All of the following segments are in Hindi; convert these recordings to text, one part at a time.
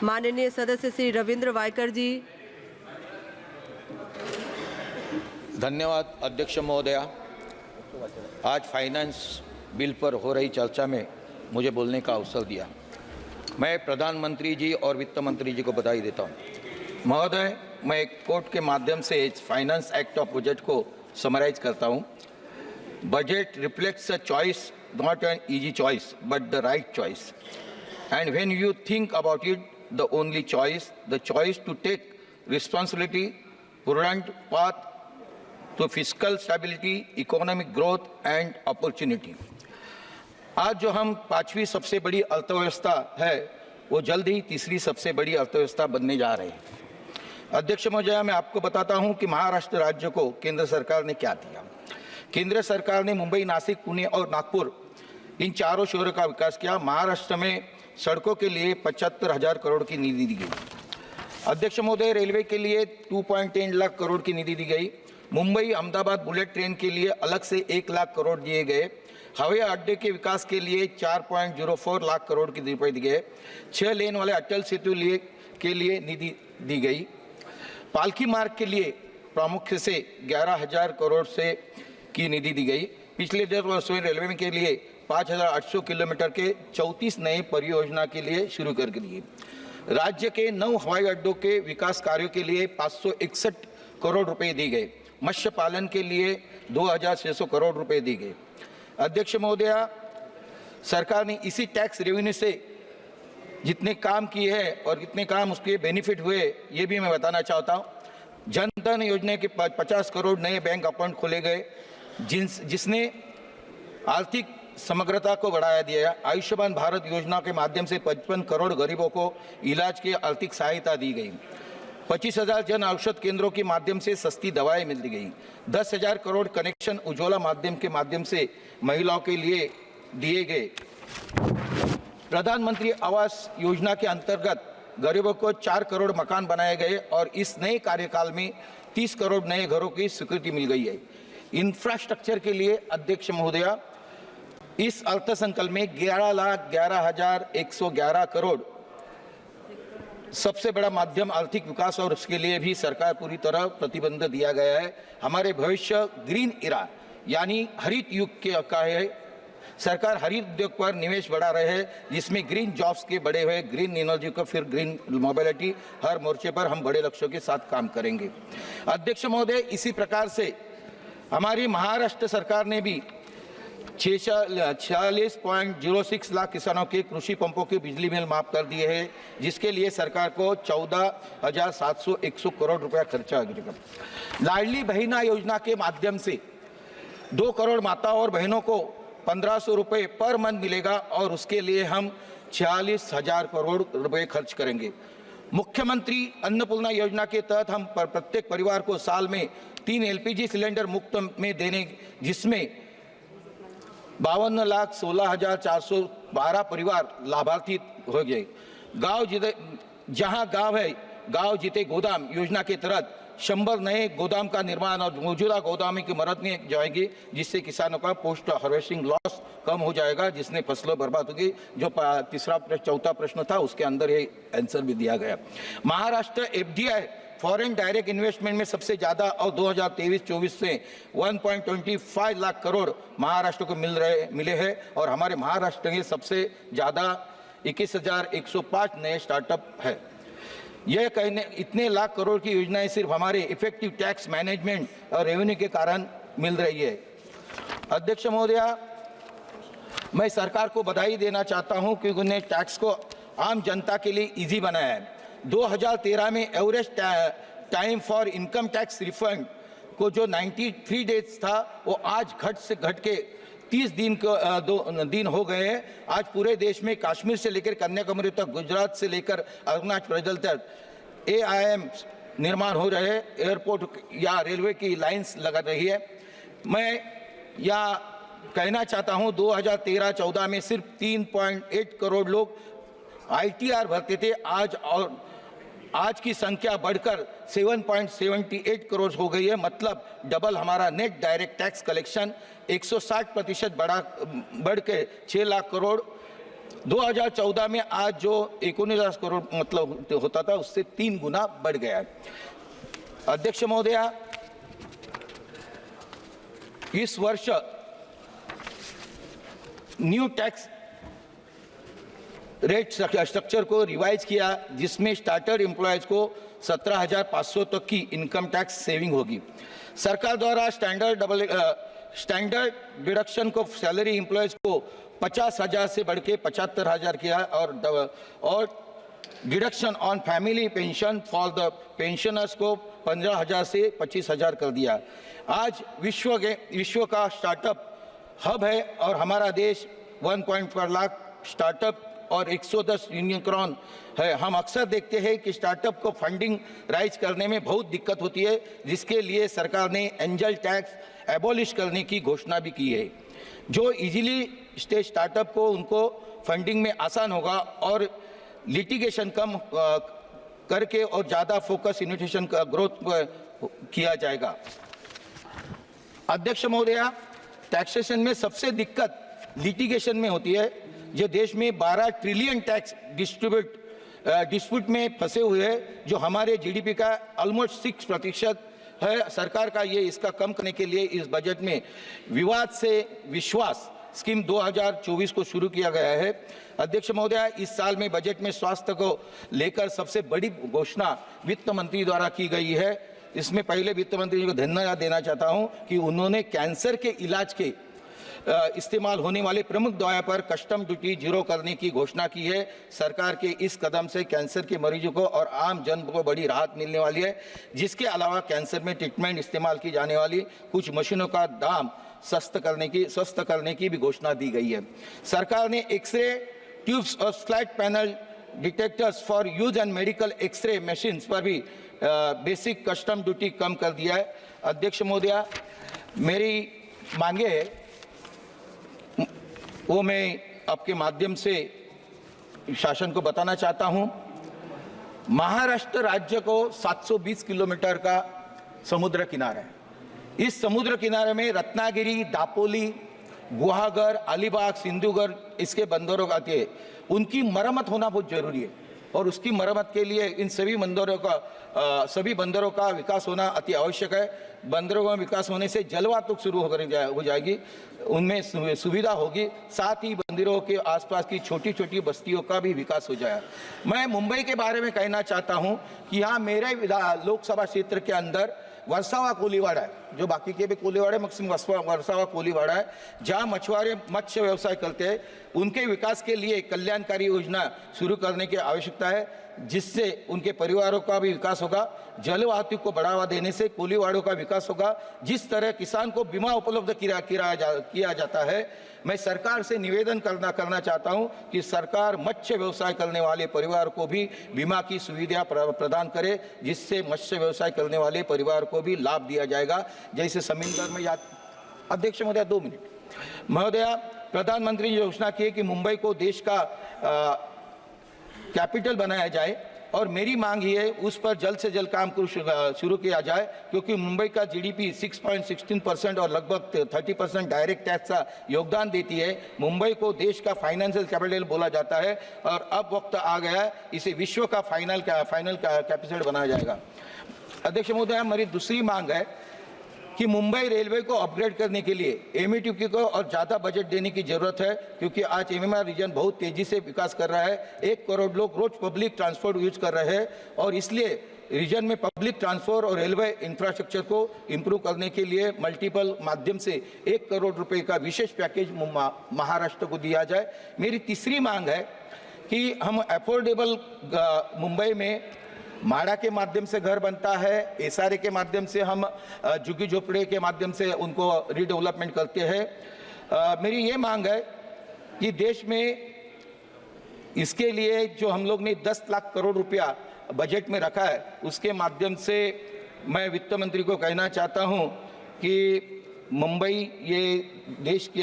माननीय सदस्य श्री रविंद्र वायकर जी। धन्यवाद अध्यक्ष महोदया। आज फाइनेंस बिल पर हो रही चर्चा में मुझे बोलने का अवसर दिया। मैं प्रधानमंत्री जी और वित्त मंत्री जी को बधाई देता हूं। महोदय, मैं एक कोट के माध्यम से इस फाइनेंस एक्ट ऑफ बजट को समराइज करता हूं। Budget reflects a choice, not an easy choice but the right choice, and when you think about it, the only choice, the choice to take responsibility, prudent path to fiscal stability, economic growth and opportunity। आज जो हम पांचवी सबसे बड़ी अर्थव्यवस्था है, वो जल्द ही तीसरी सबसे बड़ी अर्थव्यवस्था बनने जा रही है। अध्यक्ष महोदय, मैं आपको बताता हूं कि महाराष्ट्र राज्य को केंद्र सरकार ने क्या दिया। केंद्र सरकार ने मुंबई, नासिक, पुणे और नागपुर इन चारों शहरों का विकास किया। महाराष्ट्र में सड़कों के लिए 75,000 करोड़ की निधि दी गई। अध्यक्ष महोदय, रेलवे के लिए 2.10 लाख करोड़ की निधि दी गई। मुंबई अहमदाबाद बुलेट ट्रेन के लिए अलग से 1 लाख करोड़ दिए गए। हवाई अड्डे के विकास के लिए 4.04 लाख करोड़ की रुपए दिए गए। 6 लेन वाले अटल सेतु के लिए निधि दी गई। पालकी मार्ग के लिए प्रामुख्य से 11,000 करोड़ से की निधि दी गई। पिछले 10 वर्षों में रेलवे के लिए 5,800 किलोमीटर के 34 नए परियोजना के लिए शुरू कर दिए। राज्य के 9 हवाई अड्डों के विकास कार्यों के लिए 561 करोड़ रुपए दिए गए। मत्स्य पालन के लिए 2,600 करोड़ रुपए दिए गए। अध्यक्ष महोदया, सरकार ने इसी टैक्स रेवेन्यू से जितने काम किए हैं और कितने काम उसके बेनिफिट हुए, ये भी मैं बताना चाहता हूँ। जन धन योजना के 50 करोड़ नए बैंक अकाउंट खोले गए, जिसने आर्थिक समग्रता को बढ़ाया दिया। आयुष्मान भारत योजना के माध्यम से 55 करोड़ गरीबों को इलाज की आर्थिक सहायता दी गई। 25,000 जन औषध केंद्रों के माध्यम से सस्ती दवाएं मिल गई। 10,000 करोड़ कनेक्शन उज्ज्वला माध्यम के माध्यम से महिलाओं के लिए दिए गए। प्रधानमंत्री आवास योजना के अंतर्गत गरीबों को 4 करोड़ मकान बनाए गए और इस नए कार्यकाल में 30 करोड़ नए घरों की स्वीकृति मिल गई है। इंफ्रास्ट्रक्चर के लिए अध्यक्ष महोदया, इस अर्थसंकल्प में 11,11,111 करोड़ सबसे बड़ा माध्यम आर्थिक विकास और उसके लिए भी सरकार पूरी तरह प्रतिबंध दिया गया है। हमारे भविष्य ग्रीन इरा यानी हरित युग का है। सरकार हरित उद्योग पर निवेश बढ़ा रहे हैं, जिसमें ग्रीन जॉब्स के बड़े हुए, ग्रीन एनर्जी को, फिर ग्रीन मोबिलिटी, हर मोर्चे पर हम बड़े लक्ष्यों के साथ काम करेंगे। अध्यक्ष महोदय, इसी प्रकार से हमारी महाराष्ट्र सरकार ने भी 46.06 लाख किसानों के कृषि पंपों के बिजली बिल माफ कर दिए हैं, जिसके लिए सरकार को 14,701 करोड़ रुपया खर्चा आएगा। लाडली बहना योजना के माध्यम से 2 करोड़ माताओं और बहनों को 1,500 रुपये पर मंथ मिलेगा और उसके लिए हम 46,000 करोड़ रुपए खर्च करेंगे। मुख्यमंत्री अन्नपूर्णा योजना के तहत हम प्रत्येक परिवार को साल में 3 LPG सिलेंडर मुफ्त में देने, जिसमें 52,16,412 परिवार लाभार्थी हो गए। गांव जीते गोदाम योजना के तहत 100 नए गोदाम का निर्माण और मौजूदा गोदाम की मरम्मत में जाएगी, जिससे किसानों का पोस्ट हार्वेस्टिंग लॉस कम हो जाएगा, जिसने फसलों बर्बाद होगी। जो चौथा प्रश्न था, उसके अंदर ये आंसर भी दिया गया। Maharashtra FDI foreign direct investment में सबसे ज्यादा और 2023-24 से 1.25 लाख करोड़ महाराष्ट्र को मिले हैं और हमारे महाराष्ट्र के सबसे ज्यादा 21,105 नए स्टार्टअप है। यह कहने इतने लाख करोड़ की योजनाएं सिर्फ हमारे इफेक्टिव टैक्स मैनेजमेंट और रेवेन्यू के कारण मिल रही है। अध्यक्ष महोदया, मैं सरकार को बधाई देना चाहता हूं कि उन्होंने टैक्स को आम जनता के लिए इजी बनाया है। 2013 में average time for income tax refund को जो 93 डेज था, वो आज घट के 30 दिन हो गए हैं। आज पूरे देश में कश्मीर से लेकर कन्याकुमारी तक, गुजरात से लेकर अरुणाचल प्रदेश तक AIM निर्माण हो रहे हैं। एयरपोर्ट या रेलवे की लाइंस लगा रही है। मैं यह कहना चाहता हूं, 2013-14 में सिर्फ 3.8 करोड़ लोग ITR भरते थे। आज की संख्या बढ़कर 7.78 करोड़ हो गई है। मतलब डबल हमारा नेट डायरेक्ट टैक्स कलेक्शन 160% बढ़ के 6 लाख करोड़ 2014 में आज जो 19,000 करोड़ मतलब होता था उससे 3 गुना बढ़ गया है। अध्यक्ष महोदया, इस वर्ष न्यू टैक्स रेट स्ट्रक्चर को रिवाइज किया, जिसमें स्टार्टर एम्प्लॉयज को 17,500 तक की इनकम टैक्स सेविंग होगी। सरकार द्वारा स्टैंडर्ड डिडक्शन को सैलरी एम्प्लॉयज को 50,000 से बढ़ के 75,000 किया और deduction on family pension for the pensioners को 15,000 से 25,000 कर दिया। आज विश्व का स्टार्टअप हब है और हमारा देश 1.4 लाख स्टार्टअप और 110 यूनिकॉर्न है। हम अक्सर देखते हैं कि स्टार्टअप को फंडिंग राइज करने में बहुत दिक्कत होती है, जिसके लिए सरकार ने एंजल टैक्स एबॉलिश करने की घोषणा भी की है। जो इजीली स्टेज स्टार्टअप को उनको फंडिंग में आसान होगा और लिटिगेशन कम करके और ज़्यादा फोकस इनोवेशन का ग्रोथ किया जाएगा। अध्यक्ष महोदया, टैक्सेशन में सबसे दिक्कत लिटिगेशन में होती है। जो देश में 12 ट्रिलियन टैक्स डिस्प्यूट में फंसे हुए हैं, जो हमारे जीडीपी का ऑलमोस्ट 6% है। सरकार का ये इसका कम करने के लिए इस बजट में विवाद से विश्वास स्कीम 2024 को शुरू किया गया है। अध्यक्ष महोदया, इस साल में बजट में स्वास्थ्य को लेकर सबसे बड़ी घोषणा वित्त मंत्री द्वारा की गई है। इसमें पहले वित्त मंत्री जी को धन्यवाद देना चाहता हूं कि उन्होंने कैंसर के इलाज के इस्तेमाल होने वाले प्रमुख दवाओं पर कस्टम ड्यूटी जीरो करने की घोषणा की है। सरकार के इस कदम से कैंसर के मरीजों को और आम जन को बड़ी राहत मिलने वाली है। जिसके अलावा कैंसर में ट्रीटमेंट इस्तेमाल की जाने वाली कुछ मशीनों का दाम सस्ता करने की भी घोषणा दी गई है। सरकार ने एक्सरे ट्यूब्स और flat panel detectors for use and medical X ray machines पर भी बेसिक कस्टम ड्यूटी कम कर दिया है। अध्यक्ष महोदया, मेरी मांगे है वो मैं आपके माध्यम से शासन को बताना चाहता हूं। महाराष्ट्र राज्य को 720 किलोमीटर का समुद्र किनारा है। इस समुद्र किनारे में रत्नागिरी, दापोली, गुहागर, अलीबाग, सिंधुगढ़ इसके बंदरों आते हैं। उनकी मरम्मत होना बहुत जरूरी है और उसकी मरम्मत के लिए इन सभी बंदरों का विकास होना अति आवश्यक है। बंदरों का विकास होने से जलवातुक शुरू हो जाएगी, उनमें सुविधा होगी, साथ ही बंदरों के आसपास की छोटी छोटी बस्तियों का भी विकास हो जाएगा। मैं मुंबई के बारे में कहना चाहता हूं कि यहाँ मेरे लोकसभा क्षेत्र के अंदर वर्सावा कोलीवाड़ा है, जो बाकी के भी कोलीवाड़ा मैक्सिमम वर्सावा कोलीवाड़ा है, जहाँ मछुआरे मत्स्य व्यवसाय करते हैं। उनके विकास के लिए कल्याणकारी योजना शुरू करने की आवश्यकता है, जिससे उनके परिवारों का भी विकास होगा। जलवातु को बढ़ावा देने से कोलीवाड़ों का विकास होगा। जिस तरह किसान को बीमा उपलब्ध किया जाता है, मैं सरकार से निवेदन करना चाहता हूं कि सरकार मत्स्य व्यवसाय करने वाले परिवार को भी बीमा की सुविधा प्रदान करे, जिससे मत्स्य व्यवसाय करने वाले परिवार को भी लाभ दिया जाएगा। जैसे समुद्र में अध्यक्ष महोदया 2 मिनट। महोदया, प्रधानमंत्री ने घोषणा की है कि मुंबई को देश का कैपिटल बनाया जाए और मेरी मांग ये है उस पर जल्द से जल्द काम शुरू किया जाए, क्योंकि मुंबई का जीडीपी 6.16% और लगभग 30% डायरेक्ट टैक्स का योगदान देती है। मुंबई को देश का फाइनेंशियल कैपिटल बोला जाता है और अब वक्त आ गया है इसे विश्व का फाइनल कैपिटल बनाया जाएगा। अध्यक्ष महोदय, मेरी दूसरी मांग है कि मुंबई रेलवे को अपग्रेड करने के लिए एमईटीपी को और ज़्यादा बजट देने की जरूरत है, क्योंकि आज एमएमआर रीजन बहुत तेजी से विकास कर रहा है। 1 करोड़ लोग रोज पब्लिक ट्रांसपोर्ट यूज कर रहे हैं और इसलिए रीजन में पब्लिक ट्रांसपोर्ट और रेलवे इंफ्रास्ट्रक्चर को इम्प्रूव करने के लिए मल्टीपल माध्यम से 1 करोड़ रुपए का विशेष पैकेज महाराष्ट्र को दिया जाए। मेरी तीसरी मांग है कि हम अफोर्डेबल मुंबई में माड़ा के माध्यम से घर बनता है, एसआरए के माध्यम से हम झुग्गी झोपड़े के माध्यम से उनको रीडेवलपमेंट करते हैं। मेरी ये मांग है कि देश में इसके लिए जो हम लोग ने 10 लाख करोड़ रुपया बजट में रखा है, उसके माध्यम से मैं वित्त मंत्री को कहना चाहता हूं कि मुंबई ये देश की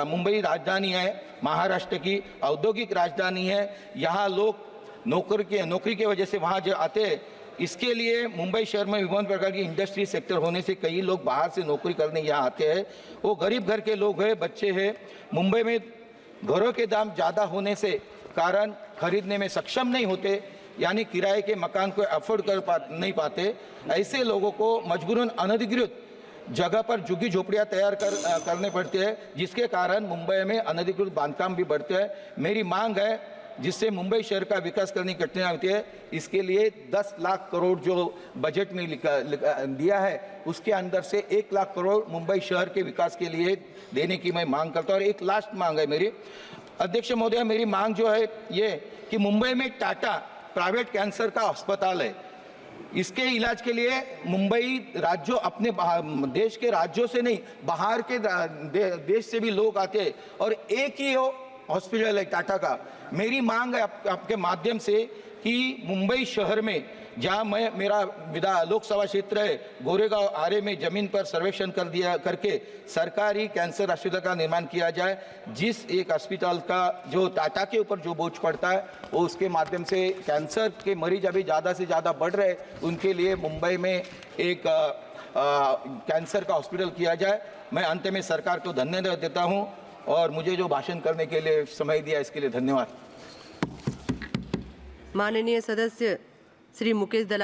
मुंबई राजधानी है, महाराष्ट्र की औद्योगिक राजधानी है। यहाँ लोग नौकरी की वजह से वहाँ जो आते हैं, इसके लिए मुंबई शहर में विभिन्न प्रकार की इंडस्ट्री सेक्टर होने से कई लोग बाहर से नौकरी करने यहाँ आते हैं। वो गरीब घर के लोग हैं, बच्चे हैं। मुंबई में घरों के दाम ज़्यादा होने से कारण खरीदने में सक्षम नहीं होते, यानी किराए के मकान को अफोर्ड नहीं पाते, ऐसे लोगों को मजबूरन अनधिकृत जगह पर झुग्गी झोपड़ियाँ तैयार करने पड़ते हैं, जिसके कारण मुंबई में अनधिकृत बांधकाम भी बढ़ते हैं। मेरी मांग है जिससे मुंबई शहर का विकास करने की कठिनाई होती है, इसके लिए 10 लाख करोड़ जो बजट में दिया है उसके अंदर से 1 लाख करोड़ मुंबई शहर के विकास के लिए देने की मैं मांग करता हूँ। और एक लास्ट मांग है मेरी, अध्यक्ष महोदय, मेरी मांग जो है ये कि मुंबई में टाटा प्राइवेट कैंसर का अस्पताल है, इसके इलाज के लिए मुंबई राज्यों अपने देश के राज्यों से नहीं बाहर के देश से भी लोग आते हैं और एक ही हॉस्पिटल है टाटा का। मेरी मांग है आपके माध्यम से कि मुंबई शहर में जहां मेरा लोकसभा क्षेत्र है गोरेगांव आरे में जमीन पर सर्वेक्षण करके सरकारी कैंसर अस्पताल का निर्माण किया जाए, जिस एक अस्पताल का जो टाटा के ऊपर जो बोझ पड़ता है वो उसके माध्यम से कैंसर के मरीज अभी ज़्यादा से ज़्यादा बढ़ रहे हैं, उनके लिए मुंबई में एक कैंसर का हॉस्पिटल किया जाए। मैं अंत में सरकार को धन्यवाद देता हूँ और मुझे जो भाषण करने के लिए समय दिया इसके लिए धन्यवाद। माननीय सदस्य श्री मुकेश दलाल।